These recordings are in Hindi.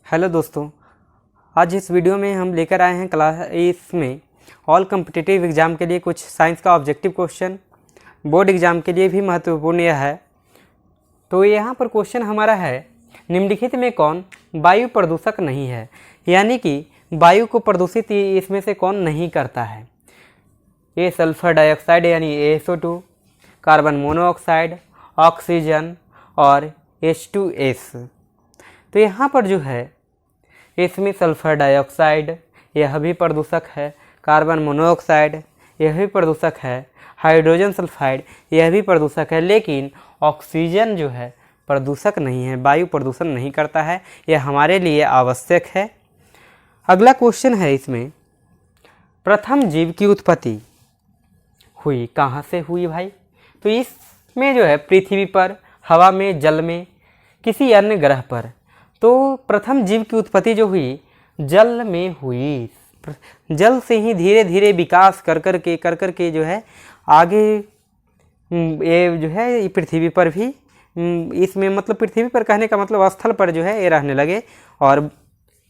हेलो दोस्तों, आज इस वीडियो में हम लेकर आए हैं क्लास 8 में ऑल कम्पिटिटिव एग्ज़ाम के लिए कुछ साइंस का ऑब्जेक्टिव क्वेश्चन। बोर्ड एग्ज़ाम के लिए भी महत्वपूर्ण यह है। तो यहाँ पर क्वेश्चन हमारा है, निम्नलिखित में कौन वायु प्रदूषक नहीं है, यानी कि वायु को प्रदूषित इसमें से कौन नहीं करता है। ये सल्फर डाइऑक्साइड यानी SO2, कार्बन मोनोऑक्साइड, ऑक्सीजन और H2S। तो यहाँ पर जो है इसमें सल्फर डाइऑक्साइड यह भी प्रदूषक है, कार्बन मोनोऑक्साइड यह भी प्रदूषक है, हाइड्रोजन सल्फाइड यह भी प्रदूषक है, लेकिन ऑक्सीजन जो है प्रदूषक नहीं है, वायु प्रदूषण नहीं करता है। यह हमारे लिए आवश्यक है। अगला क्वेश्चन है, इसमें प्रथम जीव की उत्पत्ति हुई कहाँ से हुई भाई। तो इसमें जो है पृथ्वी पर, हवा में, जल में, किसी अन्य ग्रह पर। तो प्रथम जीव की उत्पत्ति जो हुई जल में हुई। जल से ही धीरे धीरे विकास कर कर के जो है आगे ये जो है ये पृथ्वी पर भी इसमें मतलब पृथ्वी पर कहने का मतलब स्थल पर जो है ये रहने लगे और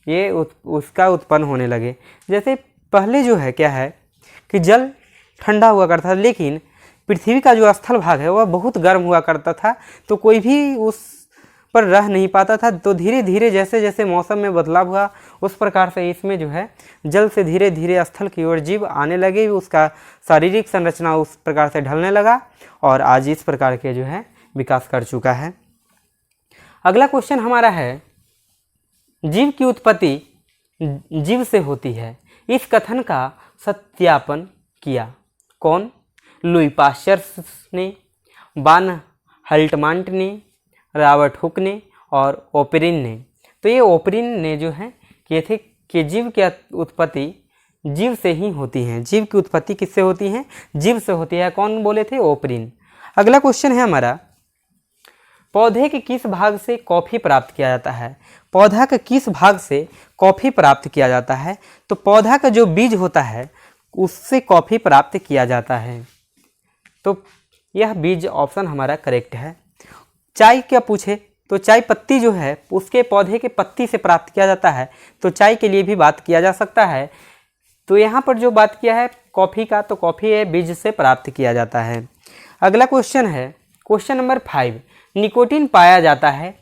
ये उसका उत्पन्न होने लगे। जैसे पहले जो है क्या है कि जल ठंडा हुआ करता था, लेकिन पृथ्वी का जो स्थल भाग है वह बहुत गर्म हुआ करता था, तो कोई भी उस पर रह नहीं पाता था। तो धीरे धीरे जैसे जैसे मौसम में बदलाव हुआ उस प्रकार से इसमें जो है जल से धीरे धीरे स्थल की ओर जीव आने लगे, उसका शारीरिक संरचना उस प्रकार से ढलने लगा और आज इस प्रकार के जो है विकास कर चुका है। अगला क्वेश्चन हमारा है, जीव की उत्पत्ति जीव से होती है, इस कथन का सत्यापन किया कौन? लुई पाश्चर ने, वान हल्टमांट ने, रॉबर्ट हुक ने और ओपरिन ने। तो ये ओपरिन ने जो है किए थे कि जीव की उत्पत्ति जीव से ही होती है। जीव की उत्पत्ति किससे होती है? जीव से होती है। कौन बोले थे? ओपरिन। अगला क्वेश्चन है हमारा, पौधे के किस भाग से कॉफी प्राप्त किया जाता है? पौधा के किस भाग से कॉफी प्राप्त किया जाता है? तो पौधा का जो बीज होता है उससे कॉफी प्राप्त किया जाता है। तो यह बीज ऑप्शन हमारा करेक्ट है। चाय क्या पूछे तो चाय पत्ती जो है उसके पौधे के पत्ती से प्राप्त किया जाता है, तो चाय के लिए भी बात किया जा सकता है। तो यहाँ पर जो बात किया है कॉफ़ी का, तो कॉफ़ी है बीज से प्राप्त किया जाता है। अगला क्वेश्चन है, क्वेश्चन नंबर 5, निकोटीन पाया जाता है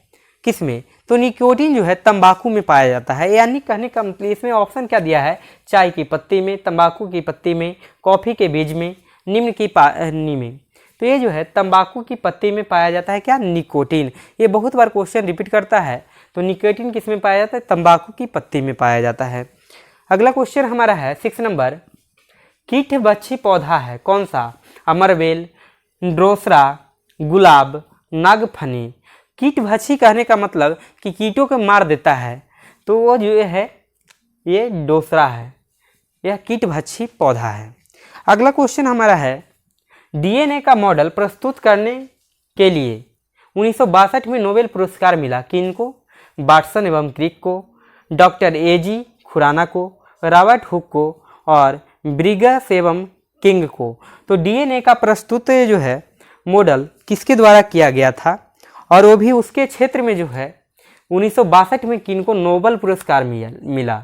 किसमें? तो निकोटीन जो है तंबाकू में पाया जाता है, यानी कहने का मतलब इसमें ऑप्शन क्या दिया है? चाय की पत्ती में, तंबाकू की पत्ती में, कॉफ़ी के बीज में, निम्न की पानी में। तो ये जो है तंबाकू की पत्ती में पाया जाता है क्या? निकोटीन। ये बहुत बार क्वेश्चन रिपीट करता है। तो निकोटीन किस में पाया जाता है? तंबाकू की पत्ती में पाया जाता है। अगला क्वेश्चन हमारा है 6 नंबर, कीटभक्षी पौधा है कौन सा? अमरवेल, ड्रोसरा, गुलाब, नागफनी। कीटभक्षी कहने का मतलब कि कीटों को मार देता है, तो वो जो है ये डोसरा है, यह कीटभक्षी पौधा है। अगला क्वेश्चन हमारा है, DNA का मॉडल प्रस्तुत करने के लिए 1962 में नोबेल पुरस्कार मिला किनको? वाटसन एवं क्रिक को, डॉक्टर AG खुराना को, रॉबर्ट हुक को और ब्रिगस एवं किंग को। तो DNA का प्रस्तुत जो है मॉडल किसके द्वारा किया गया था, और वो भी उसके क्षेत्र में जो है 1962 में किनको नोबेल पुरस्कार मिला?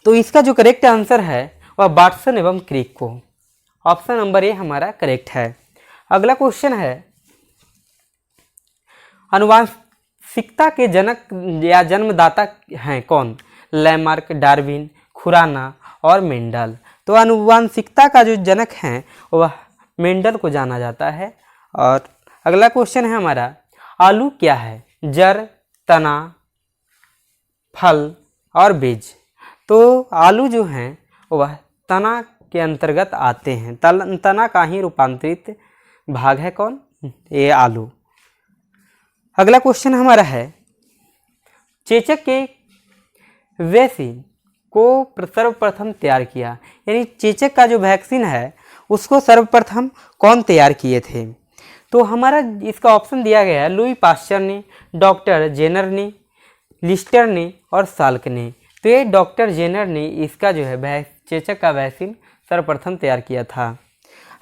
तो इसका जो करेक्ट आंसर है वह वाटसन एवं क्रिक को। ऑप्शन नंबर ए हमारा करेक्ट है। अगला क्वेश्चन है, आनुवांशिकता के जनक या जन्मदाता हैं कौन? लैमार्क, डार्विन, खुराना और मेंडल। तो आनुवांशिकता का जो जनक हैं वह मेंडल को जाना जाता है। और अगला क्वेश्चन है हमारा, आलू क्या है? जड़, तना, फल और बीज। तो आलू जो हैं वह तना के अंतर्गत आते हैं। तना का ही रूपांतरित भाग है कौन? ये आलू। अगला क्वेश्चन हमारा है, चेचक के वैक्सीन को सर्वप्रथम तैयार किया, यानी चेचक का जो वैक्सीन है उसको सर्वप्रथम कौन तैयार किए थे? तो हमारा इसका ऑप्शन दिया गया है, लुई पाश्चर ने, डॉक्टर जेनर ने, लिस्टर ने और साल्क ने। तो ये डॉक्टर जेनर ने इसका जो है चेचक का वैक्सीन सर्वप्रथम तैयार किया था।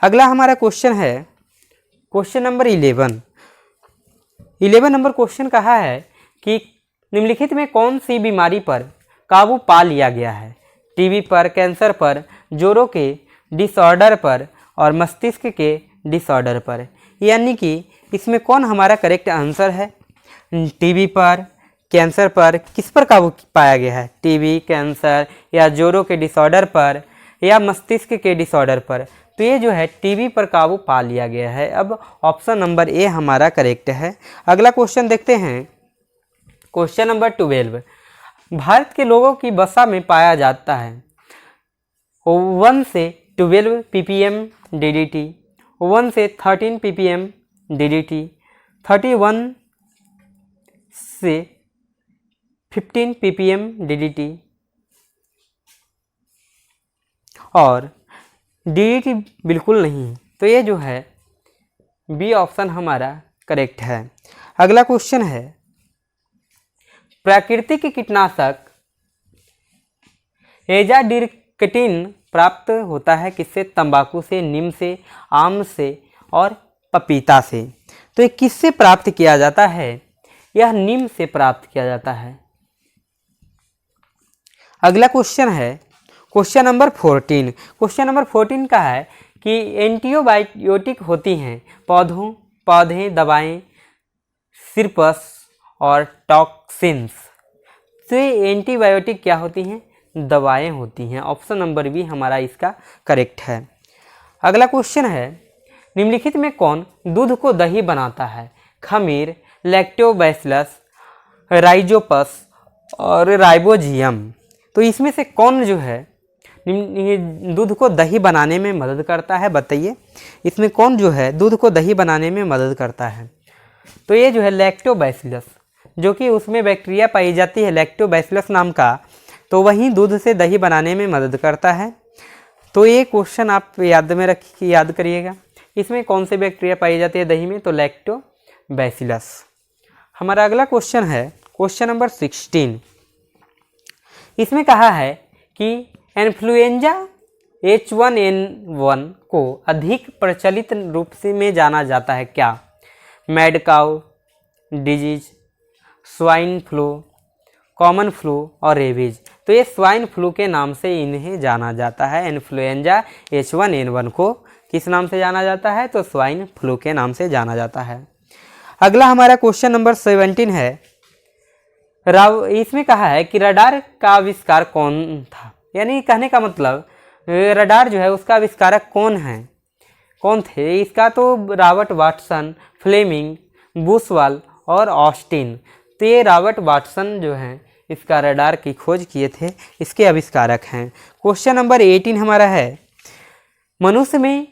अगला हमारा क्वेश्चन है, क्वेश्चन नंबर 11 नंबर क्वेश्चन कहा है कि निम्नलिखित में कौन सी बीमारी पर काबू पा लिया गया है? टीबी पर, कैंसर पर, जोड़ों के डिसऑर्डर पर और मस्तिष्क के डिसऑर्डर पर। यानी कि इसमें कौन हमारा करेक्ट आंसर है? टीबी पर, कैंसर पर किस पर काबू पाया गया है? टीबी, कैंसर या जोड़ों के डिसऑर्डर पर या मस्तिष्क के डिसऑर्डर पर। तो ये जो है टीबी पर काबू पा लिया गया है। अब ऑप्शन नंबर ए हमारा करेक्ट है। अगला क्वेश्चन देखते हैं, क्वेश्चन नंबर 12। भारत के लोगों की वसा में पाया जाता है 1 से 12 ppm DDT, 1 से 13 ppm DDT, 31 से 15 ppm DDT और DDT बिल्कुल नहीं। तो ये जो है बी ऑप्शन हमारा करेक्ट है। अगला क्वेश्चन है, प्राकृतिक कीटनाशक एजाडिरेक्टिन प्राप्त होता है किससे? तंबाकू से, नीम से, आम से और पपीता से। तो ये किससे प्राप्त किया जाता है? यह नीम से प्राप्त किया जाता है। अगला क्वेश्चन है क्वेश्चन नंबर 14। क्वेश्चन नंबर 14 का है कि एंटीबायोटिक होती हैं पौधे, दवाएं, सिरपस और टॉक्सिन्स। तो ये एंटीबायोटिक क्या होती हैं? दवाएं होती हैं। ऑप्शन नंबर बी हमारा इसका करेक्ट है। अगला क्वेश्चन है, निम्नलिखित में कौन दूध को दही बनाता है? खमीर, लैक्टोबैसिलस, राइजोपस और राइबोजियम। तो इसमें से कौन जो है दूध को दही बनाने में मदद करता है? बताइए, इसमें कौन जो है दूध को दही बनाने में मदद करता है? तो ये जो है लैक्टोबैसिलस, जो कि उसमें बैक्टीरिया पाई जाती है लैक्टोबैसिलस नाम का, तो वही दूध से दही बनाने में मदद करता है। तो ये क्वेश्चन आप याद करिएगा। इसमें कौन से बैक्टीरिया पाई जाती है दही में? तो लैक्टोबैसिलस। हमारा अगला क्वेश्चन है क्वेश्चन नंबर 16। इसमें कहा है कि इन्फ्लुएंजा H1N1 को अधिक प्रचलित रूप से में जाना जाता है क्या? Mad cow disease, swine flu, common flu और रेबीज। तो ये स्वाइन फ्लू के नाम से इन्हें जाना जाता है। इन्फ्लुएंजा H1N1 को किस नाम से जाना जाता है? तो स्वाइन फ्लू के नाम से जाना जाता है। अगला हमारा क्वेश्चन नंबर 17 है। इसमें कहा है कि रडार का आविष्कार कौन था? यानी कहने का मतलब रडार जो है उसका आविष्कारक कौन थे? इसका तो रॉबर्ट वाटसन, फ्लेमिंग, बुशवाल और ऑस्टिन। तो ये रॉबर्ट वाटसन जो हैं इसका रडार की खोज किए थे, इसके आविष्कारक हैं। क्वेश्चन नंबर 18 हमारा है, मनुष्य में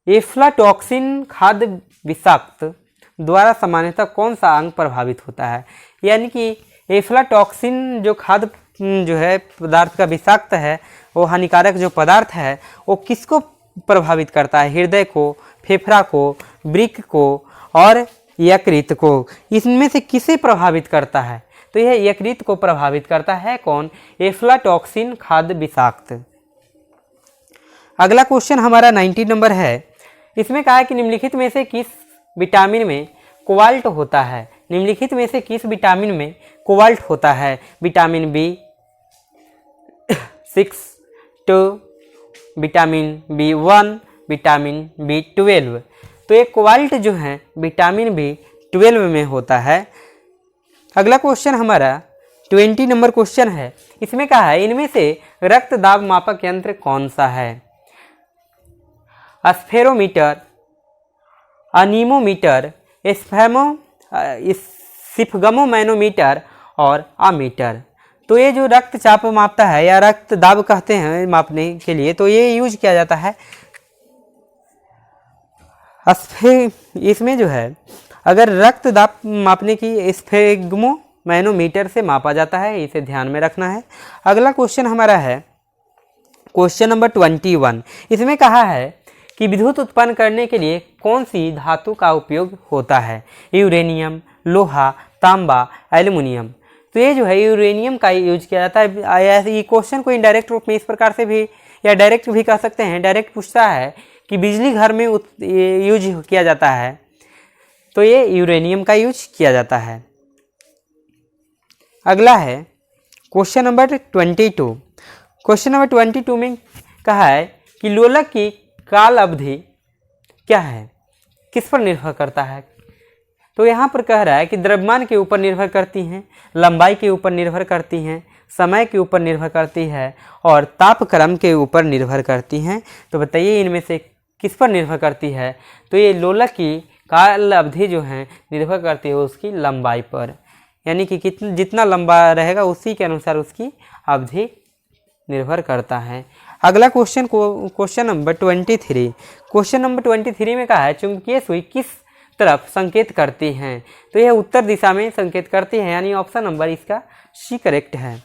एफ्लाटॉक्सिन खाद्य विषाक्त द्वारा सामान्यतः कौन सा अंग प्रभावित होता है? यानी कि एफ्लाटॉक्सिन जो खाद्य जो है पदार्थ का विषाक्त है, वो हानिकारक जो पदार्थ है, वो किसको प्रभावित करता है? हृदय को, फेफड़ा को, वृक्क को और यकृत को। इसमें से किसे प्रभावित करता है? तो यह यकृत को प्रभावित करता है। कौन? एफ्लाटॉक्सिन खाद्य विषाक्त। अगला क्वेश्चन हमारा 19 नंबर है। इसमें कहा है कि निम्नलिखित में से किस विटामिन में कोबाल्ट होता है? निम्नलिखित में से किस विटामिन में कोबाल्ट होता है? Vitamin B6, 2, vitamin B1, vitamin B12। तो ये कोबाल्ट जो है विटामिन B12 में होता है। अगला क्वेश्चन हमारा 20 नंबर क्वेश्चन है। इसमें कहा है इनमें से रक्त दाब मापक यंत्र कौन सा है? स्फेरोमीटर, अनीमोमीटर, सिफगमोमैनोमीटर और अमीटर। तो ये जो रक्तचाप मापता है या रक्त दाब कहते हैं मापने के लिए, तो ये यूज किया जाता है। इसमें जो है अगर रक्त दाब मापने की स्फेगमोमैनोमीटर से मापा जाता है, इसे ध्यान में रखना है। अगला क्वेश्चन हमारा है क्वेश्चन नंबर 21। इसमें कहा है कि विद्युत उत्पन्न करने के लिए कौन सी धातु का उपयोग होता है? यूरेनियम, लोहा, तांबा, एल्युमिनियम। तो ये जो है यूरेनियम का यूज किया जाता है। ये क्वेश्चन को इनडायरेक्ट रूप में इस प्रकार से भी या डायरेक्ट भी कह सकते हैं। डायरेक्ट पूछता है कि बिजली घर में यूज किया जाता है, तो ये यूरेनियम का यूज किया जाता है। अगला है क्वेश्चन नंबर 22। क्वेश्चन नंबर 22 में कहा है कि लोलक की काल अवधि क्या है, किस पर निर्भर करता है। तो यहाँ पर कह रहा है कि द्रव्यमान के ऊपर निर्भर करती हैं, लंबाई के ऊपर निर्भर करती हैं, समय के ऊपर निर्भर करती है और तापक्रम के ऊपर निर्भर करती हैं। तो बताइए इनमें से किस पर निर्भर करती है। तो ये लोलक की काल अवधि जो है निर्भर करती है उसकी लंबाई पर, यानी कि जितना लंबा रहेगा उसी के अनुसार उसकी अवधि निर्भर करता है। अगला क्वेश्चन नंबर 23। क्वेश्चन नंबर 23 में कहा है चुंबकीय सुई किस तरफ संकेत करती हैं। तो यह उत्तर दिशा में संकेत करती है, यानी ऑप्शन नंबर इसका सी करेक्ट है।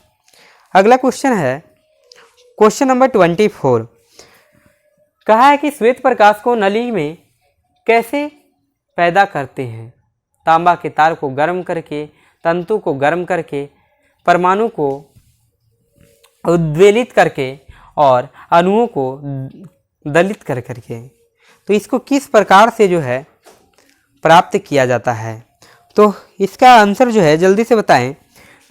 अगला क्वेश्चन है क्वेश्चन नंबर 24। कहा है कि श्वेत प्रकाश को नली में कैसे पैदा करते हैं। तांबा के तार को गर्म करके, तंतु को गर्म करके, परमाणु को उद्वेलित करके और अणुओं को दलित कर करके। तो इसको किस प्रकार से जो है प्राप्त किया जाता है। तो इसका आंसर जो है जल्दी से बताएं।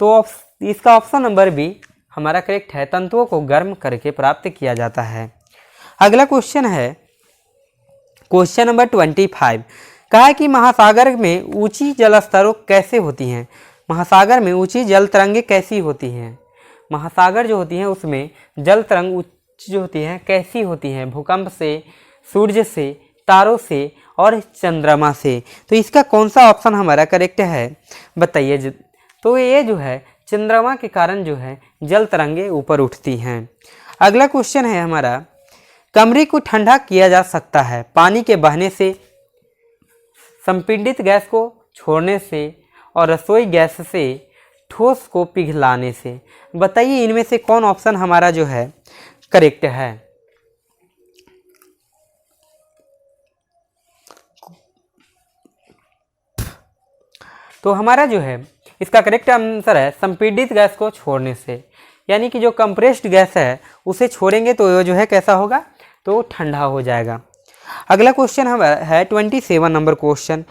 तो इसका ऑप्शन नंबर बी हमारा करेक्ट है, तंतुओं को गर्म करके प्राप्त किया जाता है। अगला क्वेश्चन है क्वेश्चन नंबर 25। कहा है कि महासागर में ऊंची जल स्तरों कैसे होती हैं। महासागर में ऊंची जल तरंगें कैसी होती हैं। महासागर जो होती हैं उसमें जल तरंग उच्च जो होती हैं कैसी होती हैं। भूकंप से, सूर्य से, तारों से और चंद्रमा से। तो इसका कौन सा ऑप्शन हमारा करेक्ट है बताइए। तो ये जो है चंद्रमा के कारण जो है जल तरंगे ऊपर उठती हैं। अगला क्वेश्चन है हमारा, कमरे को ठंडा किया जा सकता है पानी के बहने से, संपीड़ित गैस को छोड़ने से और रसोई गैस से ठोस को पिघलाने से। बताइए इनमें से कौन ऑप्शन हमारा जो है करेक्ट है। तो हमारा जो है इसका करेक्ट आंसर है संपीड़ित गैस को छोड़ने से, यानी कि जो कंप्रेस्ड गैस है उसे छोड़ेंगे तो ये जो है कैसा होगा, तो ठंडा हो जाएगा। अगला क्वेश्चन हमारा है 27 नंबर क्वेश्चन।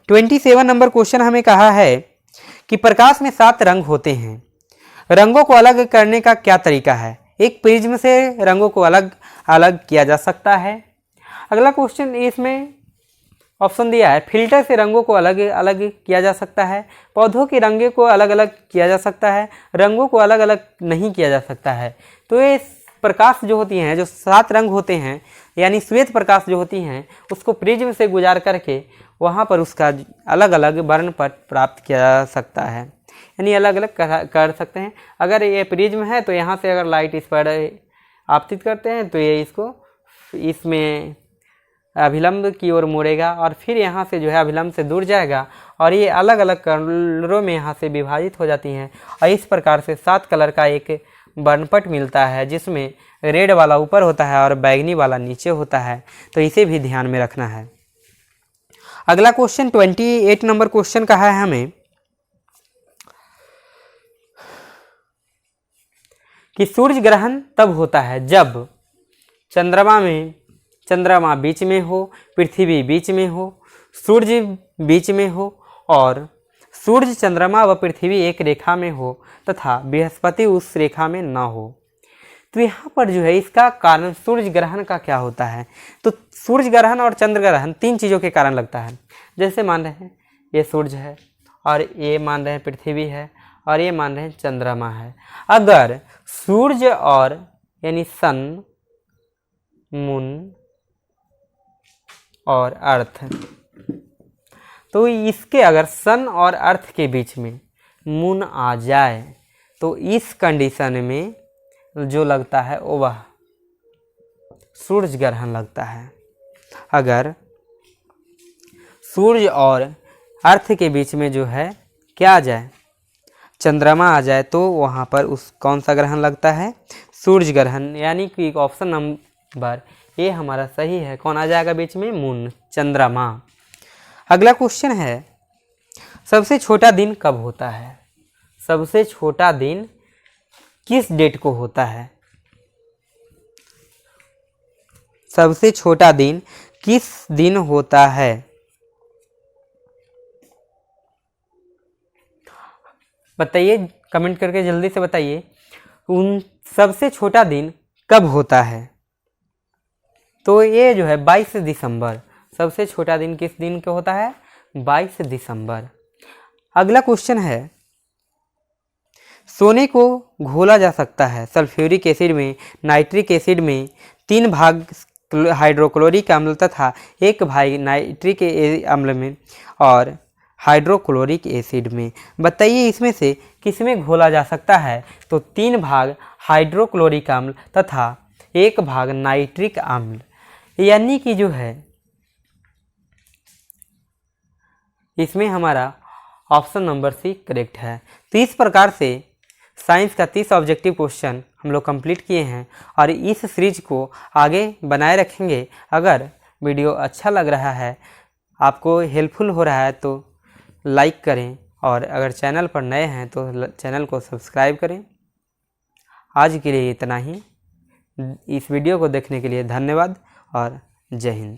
27 नंबर क्वेश्चन हमें कहा है कि प्रकाश में 7 रंग होते हैं, रंगों को अलग करने का क्या तरीका है। एक प्रिज्म से रंगों को अलग अलग किया जा सकता है। अगला क्वेश्चन इसमें ऑप्शन दिया है फिल्टर से रंगों को अलग अलग किया जा सकता है, पौधों के रंगों को अलग अलग किया जा सकता है, रंगों को अलग अलग नहीं किया जा सकता है। तो ये प्रकाश जो होती हैं, जो 7 रंग होते हैं, यानी श्वेत प्रकाश जो होती हैं उसको प्रिज्म से गुजार करके वहाँ पर उसका अलग अलग वर्णपट प्राप्त किया जा सकता है, यानी अलग अलग कर सकते हैं। अगर ये प्रिज्म है तो यहाँ से अगर लाइट इस पर आपतित करते हैं तो ये इसको इसमें अभिलंब की ओर मोड़ेगा और फिर यहाँ से जो है अभिलंब से दूर जाएगा और ये अलग अलग कलरों में यहाँ से विभाजित हो जाती हैं और इस प्रकार से 7 कलर का एक वर्णपट मिलता है, जिसमें रेड वाला ऊपर होता है और बैगनी वाला नीचे होता है। तो इसे भी ध्यान में रखना है। अगला क्वेश्चन 28 नंबर क्वेश्चन कहा है हमें कि सूर्य ग्रहण तब होता है जब चंद्रमा बीच में हो, पृथ्वी बीच में हो, सूर्य बीच में हो और सूर्य, चंद्रमा व पृथ्वी एक रेखा में हो तथा बृहस्पति उस रेखा में न हो। तो यहाँ पर जो है इसका कारण सूर्य ग्रहण का क्या होता है। तो सूर्य ग्रहण और चंद्र ग्रहण 3 चीज़ों के कारण लगता है। जैसे मान रहे हैं ये सूर्य है और ये मान रहे हैं पृथ्वी है और ये मान रहे हैं चंद्रमा है। अगर सूर्य और यानी सन, मून और अर्थ, तो इसके अगर सन और अर्थ के बीच में मून आ जाए तो इस कंडीशन में जो लगता है वह सूर्य ग्रहण लगता है। अगर सूर्य और अर्थ के बीच में जो है क्या आ जाए, चंद्रमा आ जाए, तो वहाँ पर उस कौन सा ग्रहण लगता है, सूर्य ग्रहण। यानी कि ऑप्शन नंबर ए हमारा सही है। कौन आ जाएगा बीच में, मून, चंद्रमा। अगला क्वेश्चन है सबसे छोटा दिन कब होता है। सबसे छोटा दिन किस डेट को होता है। सबसे छोटा दिन किस दिन होता है। बताइए कमेंट करके जल्दी से बताइए उन सबसे छोटा दिन कब होता है। तो ये जो है 22 दिसंबर, सबसे छोटा दिन किस दिन का होता है? 22 दिसंबर। अगला क्वेश्चन है, सोने को घोला जा सकता है सल्फ्यूरिक एसिड में, नाइट्रिक एसिड में 3 भाग हाइड्रोक्लोरिक अम्ल तथा 1 भाग नाइट्रिक अम्ल में और हाइड्रोक्लोरिक एसिड में। बताइए इसमें से किसमें घोला जा सकता है? तो 3 भाग हाइड्रोक्लोरिक अम्ल तथा 1 भाग नाइट्रिक अम्ल, यानी कि जो है इसमें हमारा ऑप्शन नंबर सी करेक्ट है। तो इस प्रकार से साइंस का 30 ऑब्जेक्टिव क्वेश्चन हम लोग कंप्लीट किए हैं और इस सीरीज को आगे बनाए रखेंगे। अगर वीडियो अच्छा लग रहा है, आपको हेल्पफुल हो रहा है तो लाइक करें और अगर चैनल पर नए हैं तो चैनल को सब्सक्राइब करें। आज के लिए इतना ही। इस वीडियो को देखने के लिए धन्यवाद और जय हिंद।